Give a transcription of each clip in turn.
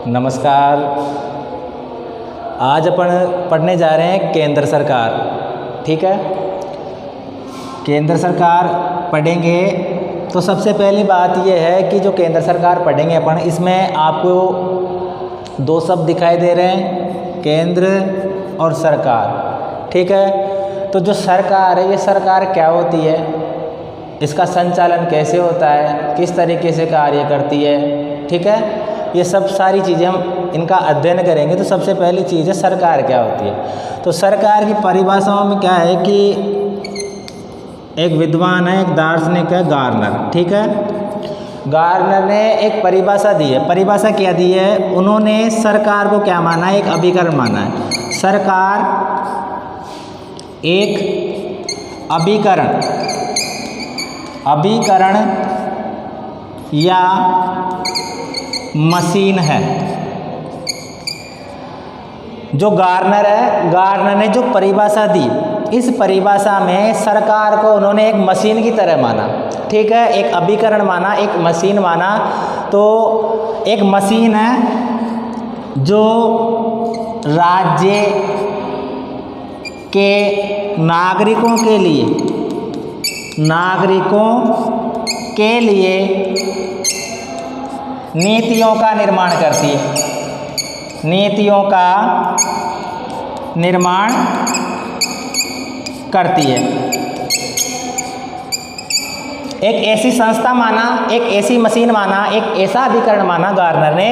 नमस्कार। आज अपन पढ़ने जा रहे हैं केंद्र सरकार। ठीक है, केंद्र सरकार पढ़ेंगे तो सबसे पहली बात यह है कि जो केंद्र सरकार पढ़ेंगे अपन, इसमें आपको दो शब्द दिखाई दे रहे हैं, केंद्र और सरकार। ठीक है, तो जो सरकार है, ये सरकार क्या होती है, इसका संचालन कैसे होता है, किस तरीके से कार्य करती है। ठीक है, ये सब सारी चीज़ें हम इनका अध्ययन करेंगे। तो सबसे पहली चीज़ है सरकार क्या होती है। तो सरकार की परिभाषाओं में क्या है कि एक विद्वान है, एक दार्शनिक है, गार्नर। ठीक है, गार्नर ने एक परिभाषा दी है। परिभाषा क्या दी है, उन्होंने सरकार को क्या माना है, एक अभिकरण माना है। सरकार एक अभिकरण या मशीन है। जो गार्नर है, गार्नर ने जो परिभाषा दी, इस परिभाषा में सरकार को उन्होंने एक मशीन की तरह माना। ठीक है, एक अभिकरण माना, एक मशीन माना। तो एक मशीन है जो राज्य के नागरिकों के लिए नीतियों का निर्माण करती है। नीतियों का निर्माण करती है। एक ऐसी संस्था माना, एक ऐसी मशीन माना, एक ऐसा अभिकरण माना गार्नर ने,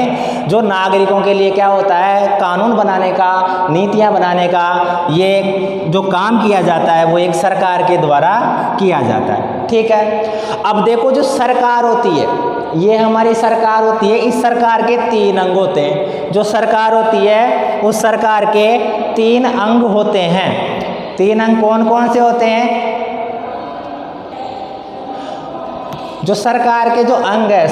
जो नागरिकों के लिए क्या होता है, कानून बनाने का, नीतियां बनाने का ये जो काम किया जाता है, वो एक सरकार के द्वारा किया जाता है। ठीक है, अब देखो जो सरकार होती है, ये हमारी सरकार होती है। इस सरकार के 3 अंग होते हैं। जो सरकार होती है, उस सरकार के 3 अंग होते हैं। 3 अंग कौन कौन से होते हैं? जो सरकार के जो अंग है,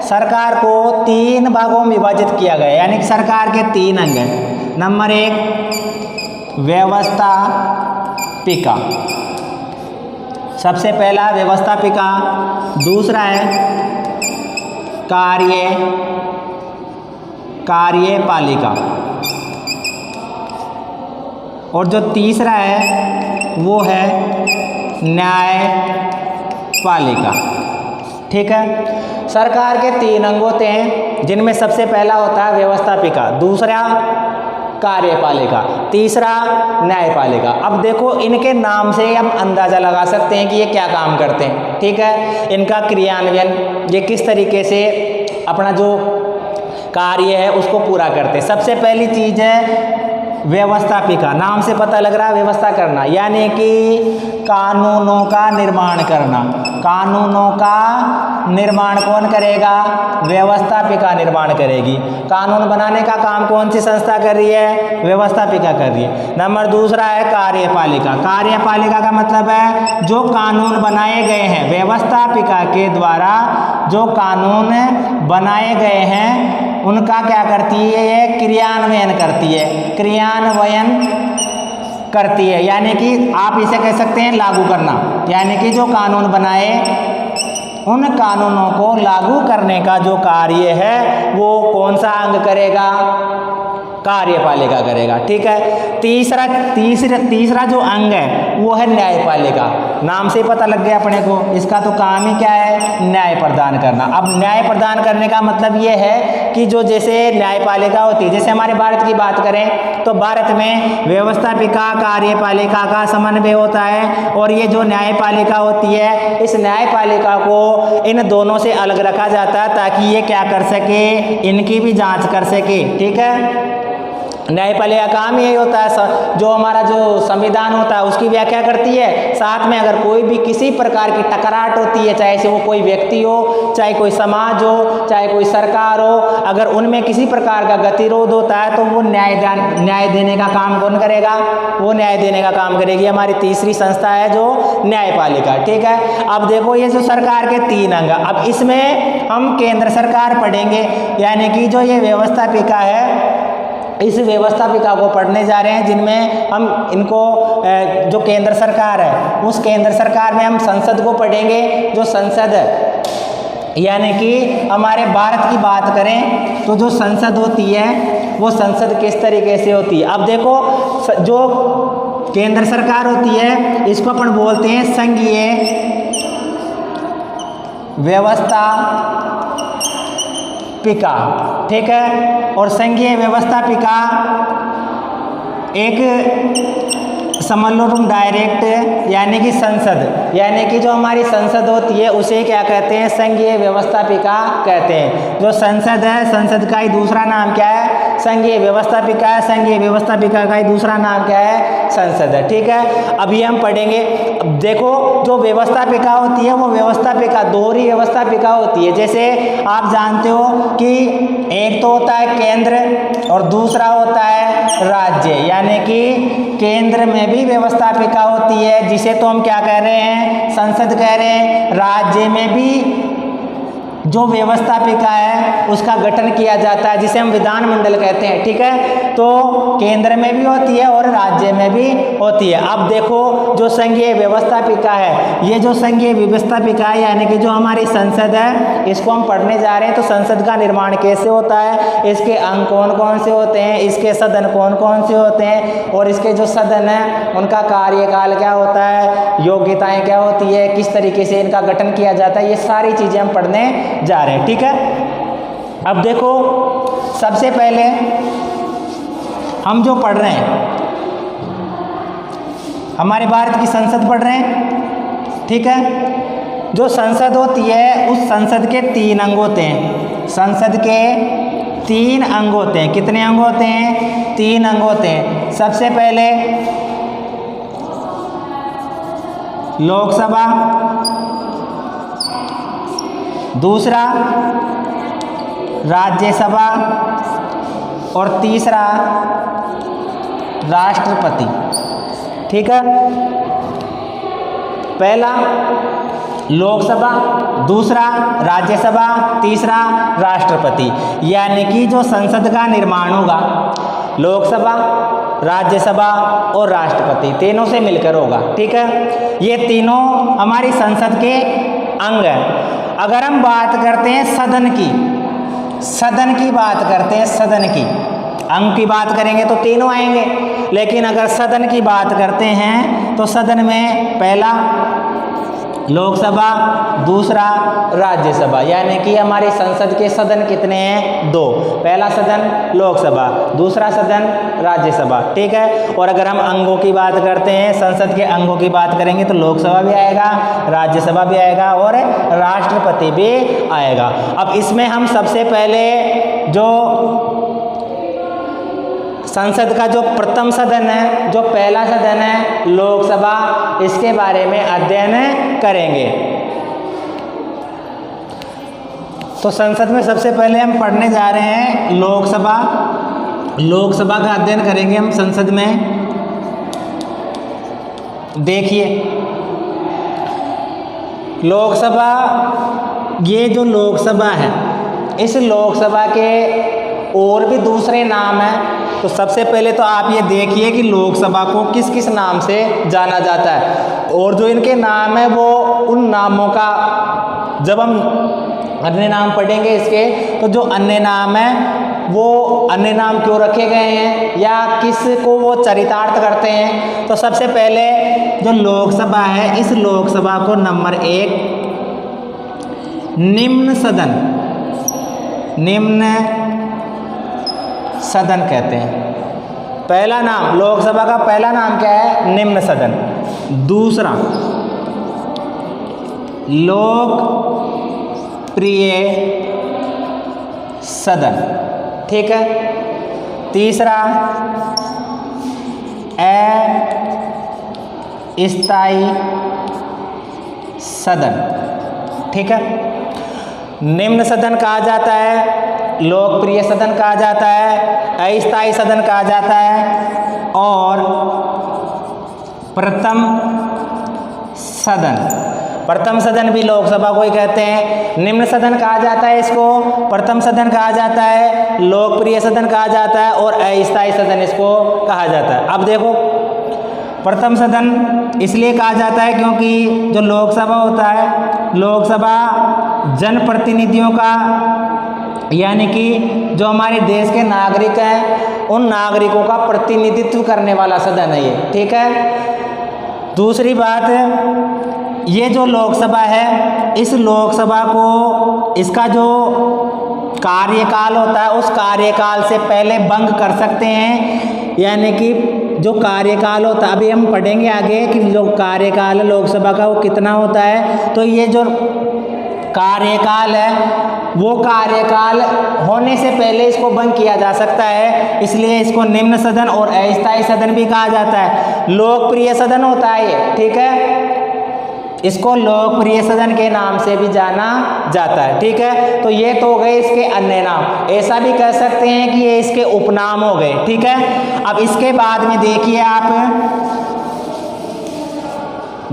सरकार को 3 भागों में विभाजित किया गया है। यानी कि सरकार के 3 अंग हैं। नंबर 1 व्यवस्थापिका, सबसे पहला व्यवस्थापिका। दूसरा है कार्यपालिका, और जो तीसरा है वो है न्यायपालिका। ठीक है, सरकार के 3 अंग होते हैं, जिनमें सबसे पहला होता है व्यवस्थापिका, दूसरा कार्यपालिका, तीसरा न्यायपालिका। अब देखो, इनके नाम से हम अंदाजा लगा सकते हैं कि ये क्या काम करते हैं। ठीक है, इनका क्रियान्वयन, ये किस तरीके से अपना जो कार्य है उसको पूरा करते हैं। सबसे पहली चीज है व्यवस्थापिका। नाम से पता लग रहा है व्यवस्था करना, यानी कि कानूनों का निर्माण करना। कानूनों का निर्माण कौन करेगा? व्यवस्थापिका निर्माण करेगी। कानून बनाने का काम कौन सी संस्था कर रही है? व्यवस्थापिका कर रही है। नंबर दूसरा है कार्यपालिका। कार्यपालिका का मतलब है जो कानून बनाए गए हैं, व्यवस्थापिका के द्वारा जो कानून बनाए गए हैं, उनका क्या करती है? ये क्रियान्वयन करती है। क्रियान्वयन करती है, यानी कि आप इसे कह सकते हैं लागू करना। यानी कि जो कानून बनाए, उन कानूनों को लागू करने का जो कार्य है, वो कौन सा अंग करेगा? कार्यपालिका करेगा। ठीक है, तीसरा जो अंग है वो है न्यायपालिका। नाम से पता लग गया अपने को, इसका तो काम ही क्या है? न्याय प्रदान करना। अब न्याय प्रदान करने का मतलब ये है कि जो जैसे न्यायपालिका होती है, जैसे हमारे भारत की बात करें तो भारत में व्यवस्थापिका कार्यपालिका का समन्वय होता है, और ये जो न्यायपालिका होती है, इस न्यायपालिका को इन दोनों से अलग रखा जाता है ताकि ये क्या कर सके? इनकी भी जांच कर सके। ठीक है, न्यायपालिका काम यही होता है, जो हमारा जो संविधान होता है उसकी व्याख्या करती है। साथ में अगर कोई भी किसी प्रकार की टकराट होती है, चाहे से वो कोई व्यक्ति हो, चाहे कोई समाज हो, चाहे कोई सरकार हो, अगर उनमें किसी प्रकार का गतिरोध होता है तो वो न्याय देने का काम कौन करेगा? वो न्याय देने का काम करेगी हमारी तीसरी संस्था है जो न्यायपालिका। ठीक है, अब देखो ये जो सरकार के 3 अंग, अब इसमें हम केंद्र सरकार पढ़ेंगे, यानी कि जो ये व्यवस्थापिका है, इस व्यवस्थापिका को पढ़ने जा रहे हैं, जिनमें हम इनको जो केंद्र सरकार है, उस केंद्र सरकार में हम संसद को पढ़ेंगे। जो संसद है, यानी कि हमारे भारत की बात करें तो जो संसद होती है वो संसद किस तरीके से होती है। अब देखो जो केंद्र सरकार होती है इसको अपन बोलते हैं संघीय व्यवस्थापिका, ठीक है। और संघीय व्यवस्थापिका एक समझ लो तुम डायरेक्ट यानी कि संसद, यानी कि जो हमारी संसद होती है उसे क्या कहते हैं, संघीय व्यवस्थापिका कहते हैं। जो संसद है, संसद का ही दूसरा नाम क्या है, संघीय व्यवस्थापिका है। संघीय व्यवस्थापिका का ही दूसरा नाम क्या है, संसद है, ठीक है। अभी हम पढ़ेंगे। अब देखो जो व्यवस्थापिका होती है वो व्यवस्थापिका दोहरी व्यवस्थापिका होती है। जैसे आप जानते हो कि एक तो होता है केंद्र और दूसरा होता है राज्य, यानी कि केंद्र में भी व्यवस्थापिका होती है जिसे तो हम क्या कह रहे हैं, संसद कह रहे हैं। राज्य में भी जो व्यवस्थापिका है उसका गठन किया जाता है जिसे हम विधानमंडल कहते हैं, ठीक है। तो केंद्र में भी होती है और राज्य में भी होती है। अब देखो जो संघीय व्यवस्थापिका है, ये जो संघीय व्यवस्थापिका है यानी कि जो हमारी संसद है इसको हम पढ़ने जा रहे हैं। तो संसद का निर्माण कैसे होता है, इसके अंग कौन कौन से होते हैं, इसके सदन कौन कौन से होते हैं और इसके जो सदन है उनका कार्यकाल क्या होता है, योग्यताएं क्या होती है, किस तरीके से इनका गठन किया जाता है, ये सारी चीजें हम पढ़ने जा रहे हैं, ठीक है। अब देखो सबसे पहले हम जो पढ़ रहे हैं हमारे भारत की संसद पढ़ रहे हैं, ठीक है। जो संसद होती है उस संसद के 3 अंग होते हैं। संसद के 3 अंग होते हैं। कितने अंग होते हैं, 3 अंग होते हैं। सबसे पहले लोकसभा, दूसरा राज्यसभा और तीसरा राष्ट्रपति, ठीक है। पहला लोकसभा, दूसरा राज्यसभा, तीसरा राष्ट्रपति। यानी कि जो संसद का निर्माण होगा लोकसभा, राज्यसभा और राष्ट्रपति तीनों से मिलकर होगा, ठीक है। ये तीनों हमारी संसद के अंग हैं। अगर हम बात करते हैं सदन की, सदन की बात करते हैं, सदन की अंग की बात करेंगे तो तीनों आएंगे, लेकिन अगर सदन की बात करते हैं तो सदन में पहला लोकसभा, दूसरा राज्यसभा। यानी कि हमारी संसद के सदन कितने हैं, 2। पहला सदन लोकसभा, दूसरा सदन राज्यसभा, ठीक है। और अगर हम अंगों की बात करते हैं, संसद के अंगों की बात करेंगे तो लोकसभा भी आएगा, राज्यसभा भी आएगा और राष्ट्रपति भी आएगा। अब इसमें हम सबसे पहले जो संसद का जो प्रथम सदन है, जो पहला सदन है लोकसभा, इसके बारे में अध्ययन करेंगे। तो संसद में सबसे पहले हम पढ़ने जा रहे हैं लोकसभा। लोकसभा का अध्ययन करेंगे हम संसद में। देखिए लोकसभा, ये जो लोकसभा है इस लोकसभा के और भी दूसरे नाम हैं। तो सबसे पहले तो आप ये देखिए कि लोकसभा को किस किस नाम से जाना जाता है, और जो इनके नाम है वो उन नामों का जब हम अन्य नाम पढ़ेंगे इसके, तो जो अन्य नाम है वो अन्य नाम क्यों रखे गए हैं या किस को वो चरितार्थ करते हैं। तो सबसे पहले जो लोकसभा है, इस लोकसभा को नंबर 1 निम्न सदन, निम्न सदन कहते हैं। पहला नाम लोकसभा का पहला नाम क्या है, निम्न सदन। दूसरा लोकप्रिय सदन, ठीक है। तीसरा अस्थायी सदन, ठीक है। निम्न सदन कहा जाता है, लोकप्रिय सदन कहा जाता है, अस्थायी सदन कहा जाता है और प्रथम सदन। प्रथम सदन भी लोकसभा को ही कहते हैं। निम्न सदन कहा जाता है इसको, प्रथम सदन कहा जाता है, लोकप्रिय सदन कहा जाता है और अस्थायी सदन इसको कहा जाता है। अब देखो प्रथम सदन इसलिए कहा जाता है क्योंकि जो लोकसभा होता है, लोकसभा जनप्रतिनिधियों का यानी कि जो हमारे देश के नागरिक हैं उन नागरिकों का प्रतिनिधित्व करने वाला सदन है ये, ठीक है। दूसरी बात, ये जो लोकसभा है, इस लोकसभा को इसका जो कार्यकाल होता है उस कार्यकाल से पहले भंग कर सकते हैं, यानी कि जो कार्यकाल होता है, अभी हम पढ़ेंगे आगे कि जो कार्यकाल है लोकसभा का वो कितना होता है। तो ये जो कार्यकाल है वो कार्यकाल होने से पहले इसको भंग किया जा सकता है, इसलिए इसको निम्न सदन और अस्थायी सदन भी कहा जाता है। लोकप्रिय सदन होता है ये, ठीक है, इसको लोकप्रिय सदन के नाम से भी जाना जाता है, ठीक है। तो ये तो हो गए इसके अन्य नाम, ऐसा भी कह सकते हैं कि ये इसके उपनाम हो गए, ठीक है। अब इसके बाद में देखिए आप,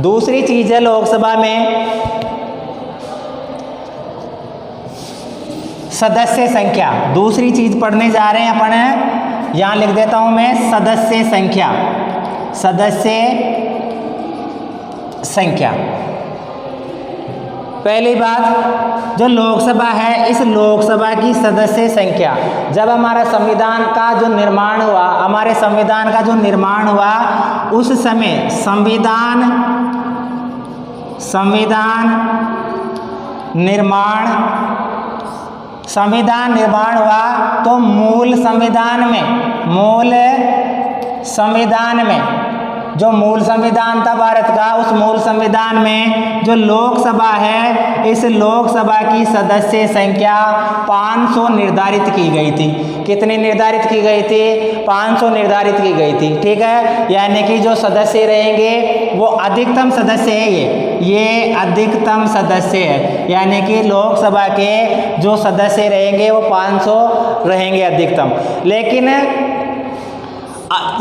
दूसरी चीज है लोकसभा में सदस्य संख्या। दूसरी चीज पढ़ने जा रहे हैं अपन, यहां लिख देता हूं मैं सदस्य संख्या। सदस्य संख्या, पहली बात जो लोकसभा है, इस लोकसभा की सदस्य संख्या, जब हमारा संविधान का जो निर्माण हुआ, हमारे संविधान का जो निर्माण हुआ उस समय संविधान निर्माण हुआ तो मूल संविधान में जो मूल संविधान था भारत का, उस मूल संविधान में जो लोकसभा है, इस लोकसभा की सदस्य संख्या 500 निर्धारित की गई थी। कितनी निर्धारित की गई थी? 500 निर्धारित की गई थी, ठीक है। यानी कि जो सदस्य रहेंगे वो अधिकतम सदस्य है, ये अधिकतम सदस्य है, यानी कि लोकसभा के जो सदस्य रहेंगे वो 500 रहेंगे अधिकतम। लेकिन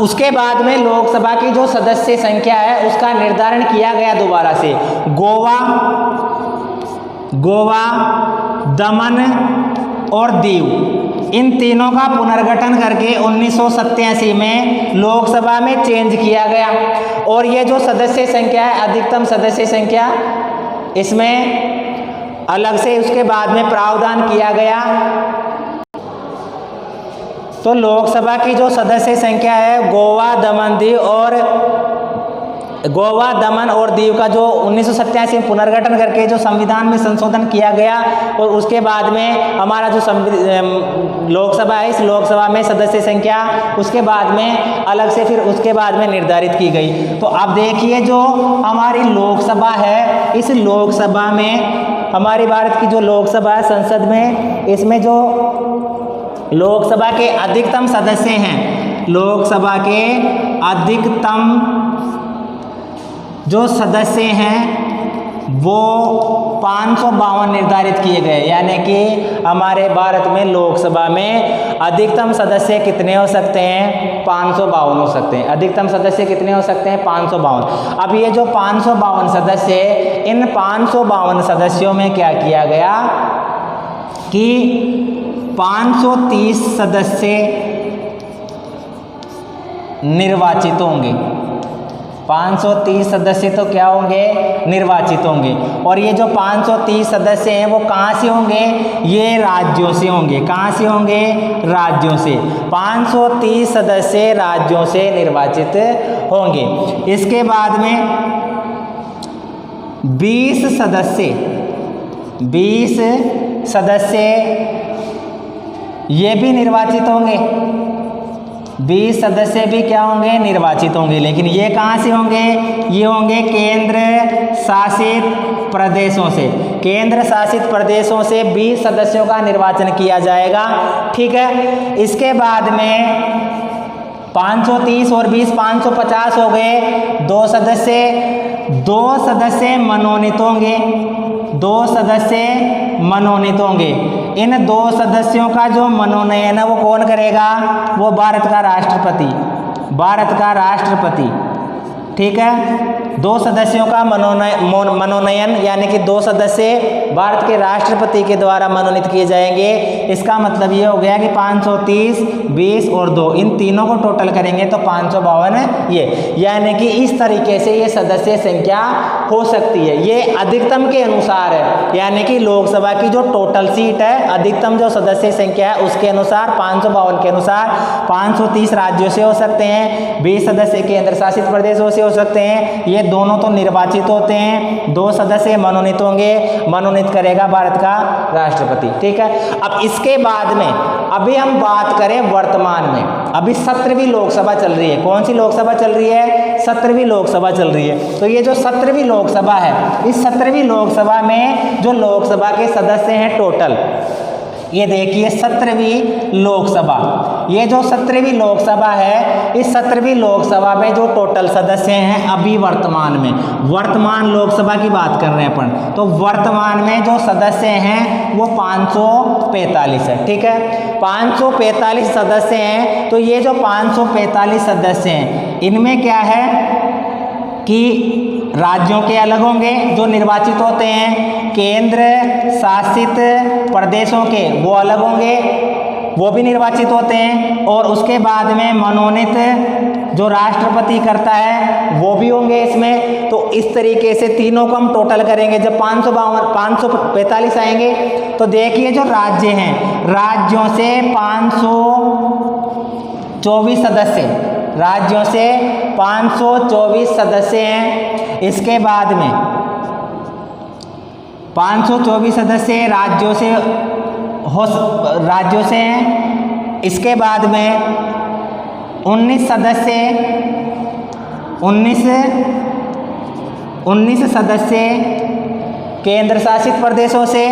उसके बाद में लोकसभा की जो सदस्य संख्या है उसका निर्धारण किया गया दोबारा से। गोवा, दमन और दीव, इन तीनों का पुनर्गठन करके 1987 में लोकसभा में चेंज किया गया। और ये जो सदस्य संख्या है, अधिकतम सदस्य संख्या, इसमें अलग से उसके बाद में प्रावधान किया गया। तो लोकसभा की जो सदस्य संख्या है, गोवा, दमन और दीव का जो 1987 में पुनर्गठन करके जो संविधान में संशोधन किया गया, और उसके बाद में हमारा जो लोकसभा है, इस लोकसभा में सदस्य संख्या उसके बाद में अलग से फिर उसके बाद में निर्धारित की गई। तो अब देखिए जो हमारी लोकसभा है, इस लोकसभा में हमारी भारत की जो लोकसभा है संसद में, इसमें जो लोकसभा के अधिकतम सदस्य हैं, लोकसभा के अधिकतम जो सदस्य हैं वो 552 निर्धारित किए गए। यानी कि हमारे भारत में लोकसभा में अधिकतम सदस्य कितने हो सकते हैं? 552 हो सकते हैं। अधिकतम सदस्य कितने हो सकते हैं? 552। अब ये जो 552 सदस्य, इन 552 सदस्यों में क्या किया गया कि 530 सदस्य निर्वाचित होंगे। 530 सदस्य तो क्या होंगे? निर्वाचित होंगे। और ये जो 530 सदस्य हैं वो कहाँ से होंगे? ये राज्यों से होंगे। कहाँ से होंगे? राज्यों से। 530 सदस्य राज्यों से निर्वाचित होंगे। इसके बाद में 20 सदस्य ये भी निर्वाचित होंगे। 20 सदस्य भी क्या होंगे? निर्वाचित होंगे। लेकिन ये कहाँ से होंगे? ये होंगे केंद्र शासित प्रदेशों से। केंद्र शासित प्रदेशों से 20 सदस्यों का निर्वाचन किया जाएगा, ठीक है। इसके बाद में 530 और 20 550 हो गए। 2 सदस्य मनोनीत होंगे। 2 सदस्य मनोनीत होंगे। इन 2 सदस्यों का जो मनोनयन है वो कौन करेगा? वो भारत का राष्ट्रपति, ठीक है। 2 सदस्यों का मनोनयन यानी कि 2 सदस्य भारत के राष्ट्रपति के द्वारा मनोनीत किए जाएंगे। इसका मतलब ये हो गया कि 530, 20 और 2 इन तीनों को टोटल करेंगे तो 552 ये, यानी कि इस तरीके से ये सदस्य संख्या हो सकती है। ये अधिकतम के अनुसार है, यानी कि लोकसभा की जो टोटल सीट है, अधिकतम जो सदस्य संख्या है उसके अनुसार 552 के अनुसार 530 राज्यों से हो सकते हैं, 20 सदस्य केंद्र शासित प्रदेशों से हो सकते हैं। ये दोनों तो निर्वाचित होते हैं, 2 सदस्य मनोनीत होंगे, मनोनीत करेगा भारत का राष्ट्रपति। ठीक है, अब इसके बाद में अभी हम बात करें वर्तमान में, अभी 17वीं लोकसभा चल रही है। कौन सी लोकसभा चल रही है? 17वीं लोकसभा चल रही है। तो ये जो 17वीं लोकसभा है, इस 17वीं लोकसभा में जो लोकसभा के सदस्य हैं टोटल, ये देखिए 17वीं लोकसभा, ये जो 17वीं लोकसभा है, इस 17वीं लोकसभा में जो टोटल सदस्य हैं अभी वर्तमान में, वर्तमान लोकसभा की बात कर रहे हैं अपन, तो वर्तमान में जो सदस्य हैं वो 545 है। ठीक है, 545 सदस्य हैं। तो ये जो 545 सदस्य हैं, इनमें क्या है कि राज्यों के अलग होंगे जो निर्वाचित होते हैं, केंद्र शासित प्रदेशों के वो अलग होंगे, वो भी निर्वाचित होते हैं, और उसके बाद में मनोनीत जो राष्ट्रपति करता है वो भी होंगे इसमें। तो इस तरीके से तीनों को हम टोटल करेंगे। जब 545 आएंगे तो देखिए जो राज्य हैं, राज्यों से 524 सदस्य, राज्यों से 524 सदस्य हैं। इसके बाद में 524 सदस्य राज्यों से हैं। इसके बाद में 19 सदस्य केंद्र शासित प्रदेशों से।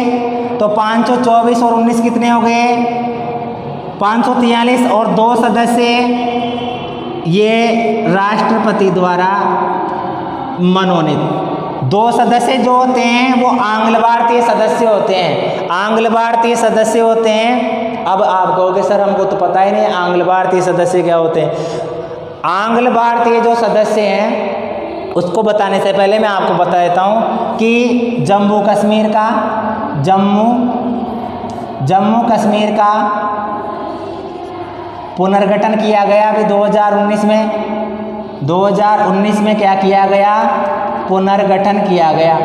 तो 524 और 19 कितने हो गए? 543, और 2 सदस्य ये राष्ट्रपति द्वारा मनोनीत। 2 सदस्य जो होते हैं वो आंग्ल भारतीय सदस्य होते हैं, आंग्ल भारतीय सदस्य होते हैं। अब आप कहोगे सर हमको तो पता ही नहीं आंग्ल भारतीय सदस्य क्या होते हैं। आंग्ल भारतीय जो सदस्य हैं उसको बताने से पहले मैं आपको बता देता हूँ कि जम्मू कश्मीर का पुनर्गठन किया गया अभी 2019 में क्या किया गया? पुनर्गठन किया गया।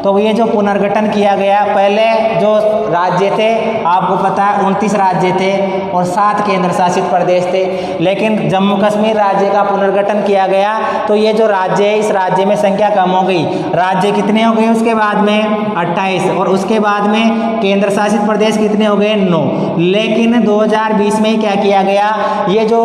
तो ये जो पुनर्गठन किया गया, पहले जो राज्य थे आपको पता है 29 राज्य थे और 7 केंद्र शासित प्रदेश थे, लेकिन जम्मू कश्मीर राज्य का पुनर्गठन किया गया तो ये जो राज्य है इस राज्य में संख्या कम हो गई। राज्य कितने हो गए उसके बाद में? 28, और उसके बाद में केंद्र शासित प्रदेश कितने हो गए? 9। लेकिन 2020 में क्या किया गया, ये जो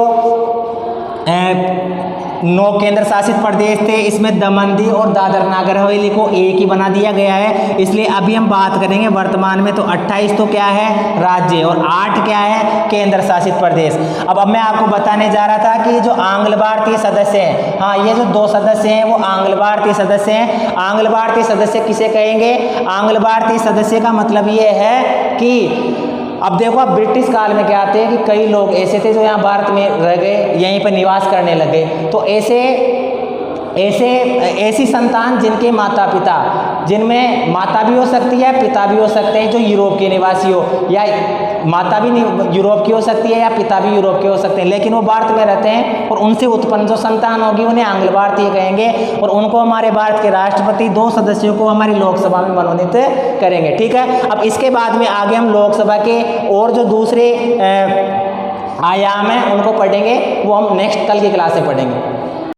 9 केंद्र शासित प्रदेश थे इसमें दमन दीव और दादर नागर हवेली को एक ही बना दिया गया है। इसलिए अभी हम बात करेंगे वर्तमान में, तो 28 तो क्या है? राज्य, और 8 क्या है? केंद्र शासित प्रदेश। अब मैं आपको बताने जा रहा था कि जो आंग्ल भारतीय सदस्य हैं, हाँ ये जो 2 सदस्य हैं वो आंग्ल भारतीय सदस्य हैं। आंग्ल भारतीय सदस्य किसे कहेंगे? आंग्ल भारतीय सदस्य का मतलब ये है कि अब देखो आप ब्रिटिश काल में क्या आते हैं कि कई लोग ऐसे थे जो यहाँ भारत में रह गए, यहीं पर निवास करने लगे। तो ऐसी संतान जिनके माता पिता, जिनमें माता भी हो सकती है पिता भी हो सकते हैं जो यूरोप के निवासी हो, या माता भी यूरोप की हो सकती है या पिता भी यूरोप के हो सकते हैं, लेकिन वो भारत में रहते हैं और उनसे उत्पन्न जो संतान होगी उन्हें आंग्ल भारतीय कहेंगे, और उनको हमारे भारत के राष्ट्रपति 2 सदस्यों को हमारी लोकसभा में मनोनीत करेंगे। ठीक है, अब इसके बाद में आगे हम लोकसभा के और जो दूसरे आयाम हैं उनको पढ़ेंगे, वो हम नेक्स्ट कल की क्लास में पढ़ेंगे।